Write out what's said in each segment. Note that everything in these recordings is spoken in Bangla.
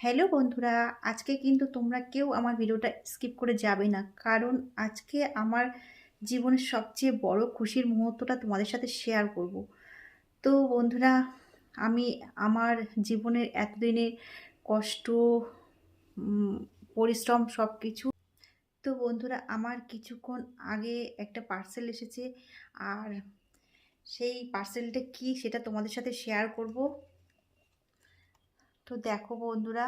হ্যালো বন্ধুরা, আজকে কিন্তু তোমরা কেউ আমার ভিডিওটা স্কিপ করে যাবে না। কারণ আজকে আমার জীবনের সবচেয়ে বড় খুশির মুহূর্তটা তোমাদের সাথে শেয়ার করব। তো বন্ধুরা, আমি আমার জীবনের এতদিনের কষ্ট, উম পরিশ্রম সবকিছু, তো বন্ধুরা আমার কিছুক্ষণ আগে একটা পার্সেল এসেছে। আর সেই পার্সেলটা কি সেটা তোমাদের সাথে শেয়ার করব। তো দেখো বন্ধুরা,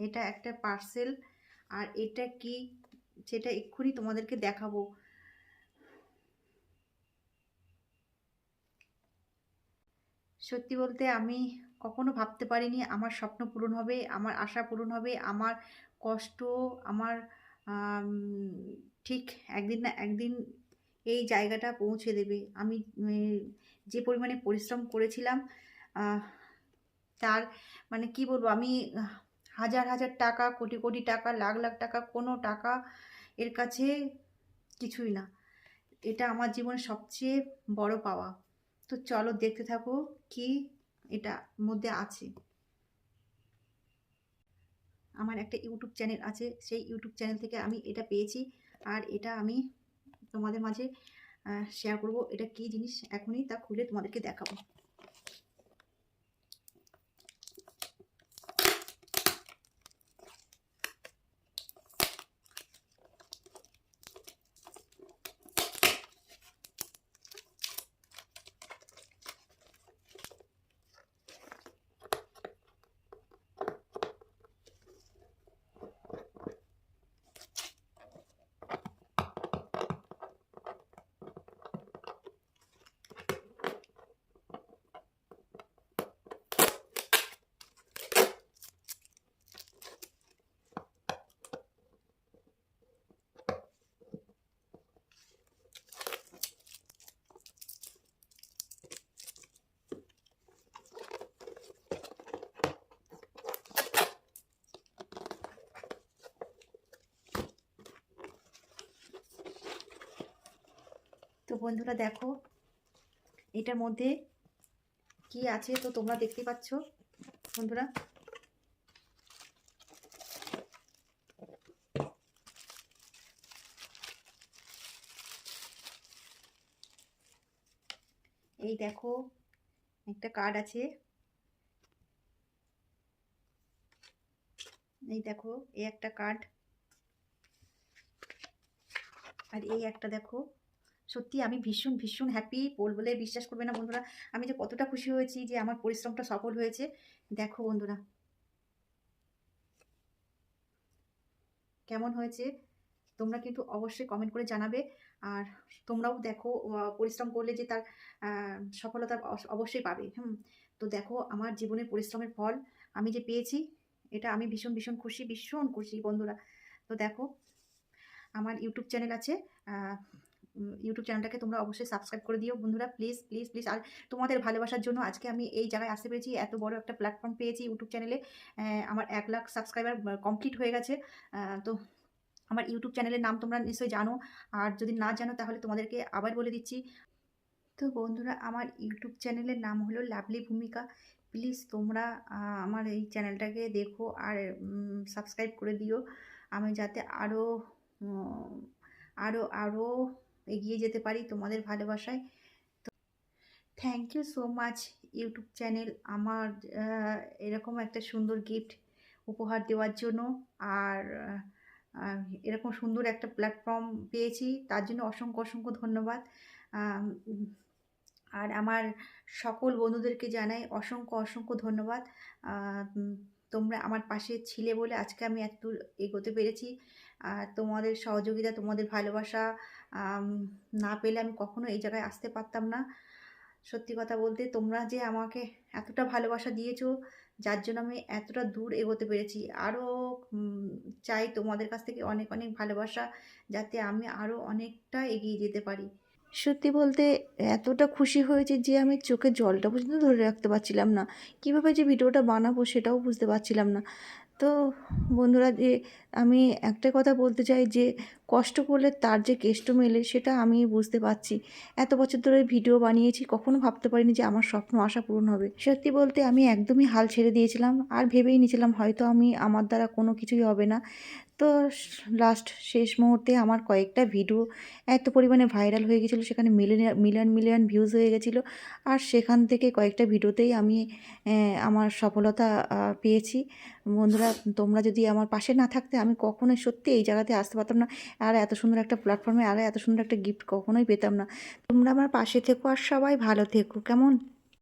এটা একটা পার্সেল। আর এটা কি সেটা এক্ষুনি তোমাদেরকে দেখাবো। সত্যি বলতে আমি কখনো ভাবতে পারিনি আমার স্বপ্ন পূরণ হবে, আমার আশা পূরণ হবে, আমার কষ্ট, আমার আম, ঠিক একদিন না একদিন এই জায়গাটা পৌঁছে দেবে। আমি যে পরিমাণে পরিশ্রম করেছিলাম, আহ, তার মানে কি বলবো, আমি হাজার হাজার টাকা, কোটি কোটি টাকা, লাখ লাখ টাকা, কোনো টাকা এর কাছে কিছুই না। এটা আমার জীবনের সবচেয়ে বড় পাওয়া। তো চলো দেখতে থাকো কি এটা মধ্যে আছে। আমার একটা ইউটিউব চ্যানেল আছে, সেই ইউটিউব চ্যানেল থেকে আমি এটা পেয়েছি। আর এটা আমি তোমাদের মাঝে শেয়ার করব। এটা কি জিনিস এখনই তা খুলে তোমাদেরকে দেখাবো। তো বন্ধুরা দেখো এটার মধ্যে কি আছে, তো তোমরা দেখতে পাচ্ছ বন্ধুরা। এই দেখো একটা কার্ড আছে। এই দেখো এই একটা কার্ড। আর এই একটা দেখো। সত্যি আমি ভীষণ ভীষণ হ্যাপি, বলে বিশ্বাস করবে না বন্ধুরা, আমি যে কতটা খুশি হয়েছি যে আমার পরিশ্রমটা সফল হয়েছে। দেখো বন্ধুরা কেমন হয়েছে, তোমরা কিন্তু অবশ্যই কমেন্ট করে জানাবে। আর তোমরাও দেখো, পরিশ্রম করলে যে তার সফলতা অবশ্যই পাবে। তো দেখো আমার জীবনের পরিশ্রমের ফল আমি যে পেয়েছি, এটা আমি ভীষণ ভীষণ খুশি, ভীষণ খুশি বন্ধুরা। তো দেখো আমার ইউটিউব চ্যানেল আছে। ইউটিউব চ্যানেলটাকে তোমরা অবশ্যই সাবস্ক্রাইব করে দিও বন্ধুরা, প্লিজ প্লিজ প্লিজ। আর তোমাদের ভালোবাসার জন্য আজকে আমি এই জায়গায় আসতে পেরেছি, এত বড় একটা প্ল্যাটফর্ম পেয়েছি ইউটিউব চ্যানেলে। আমার 1 লাখ সাবস্ক্রাইবার কমপ্লিট হয়ে গেছে। তো আমার ইউটিউব চ্যানেলের নাম তোমরা নিশ্চয়ই জানো। আর যদি না জানো তাহলে তোমাদেরকে আবার বলে দিচ্ছি। তো বন্ধুরা আমার ইউটিউব চ্যানেলের নাম হলো লাভলি ভূমিকা। প্লিজ তোমরা আমার এই চ্যানেলটাকে দেখো আর সাবস্ক্রাইব করে দিও, আমি যাতে আরও আরও আরও এগিয়ে যেতে পারি তোমাদের ভালোবাসায়। Thank you so much YouTube channel, আমার এরকম একটা সুন্দর গিফট উপহার দেওয়ার জন্য। আর আহ, এরকম সুন্দর একটা প্ল্যাটফর্ম পেয়েছি তার জন্য অসংখ্য অসংখ্য ধন্যবাদ। আম, আর আমার সকল বন্ধুদেরকে জানাই অসংখ্য অসংখ্য ধন্যবাদ। তোমরা আমার পাশে ছিলে বলে আজকে আমি এত দূর এগোতে পেরেছি। আর তোমাদের সহযোগিতা, তোমাদের ভালোবাসা আম, না পেলে আমি কখনো এই জায়গায় আসতে পারতাম না। সত্যি কথা বলতে তোমরা যে আমাকে এতটা ভালোবাসা দিয়েছো, যার জন্য আমি এতটা দূর এগোতে পেরেছি। আরও চাই তোমাদের কাছ থেকে অনেক অনেক ভালোবাসা, যাতে আমি আরও অনেকটা এগিয়ে যেতে পারি। সত্যি বলতে এতটা খুশি হয়েছে যে আমি চোখের জলটা পর্যন্ত ধরে রাখতে পারছিলাম না। কীভাবে যে ভিডিওটা বানাবো সেটাও বুঝতে পারছিলাম না। তো বন্ধুরা, যে আমি একটা কথা বলতে চাই যে কষ্ট করলে তার যে কেষ্ট মেলে সেটা আমি বুঝতে পারছি। এত বছর ধরে ভিডিও বানিয়েছি, কখনো ভাবতে পারিনি যে আমার স্বপ্ন আশা পূরণ হবে। সত্যি বলতে আমি একদমই হাল ছেড়ে দিয়েছিলাম। আর ভেবেই নিয়েছিলাম হয়তো আমার দ্বারা কোনো কিছুই হবে না। তো লাস্ট শেষ মুহূর্তে আমার কয়েকটা ভিডিও এত পরিমাণে ভাইরাল হয়ে গেছিলো, সেখানে মিলিয়ন মিলিয়ন ভিউজ হয়ে গেছিলো। আর সেখান থেকে কয়েকটা ভিডিওতেই আমি আমার সফলতা পেয়েছি। বন্ধুরা, তোমরা যদি আমার পাশে না থাকতে আমি কখনোই সত্যি এই জায়গাতে আসতে পারতাম না। আর এত সুন্দর একটা প্ল্যাটফর্মে আর এত সুন্দর একটা গিফট কখনোই পেতাম না। তোমরা আমার পাশে থেকো আর সবাই ভালো থেকো, কেমন?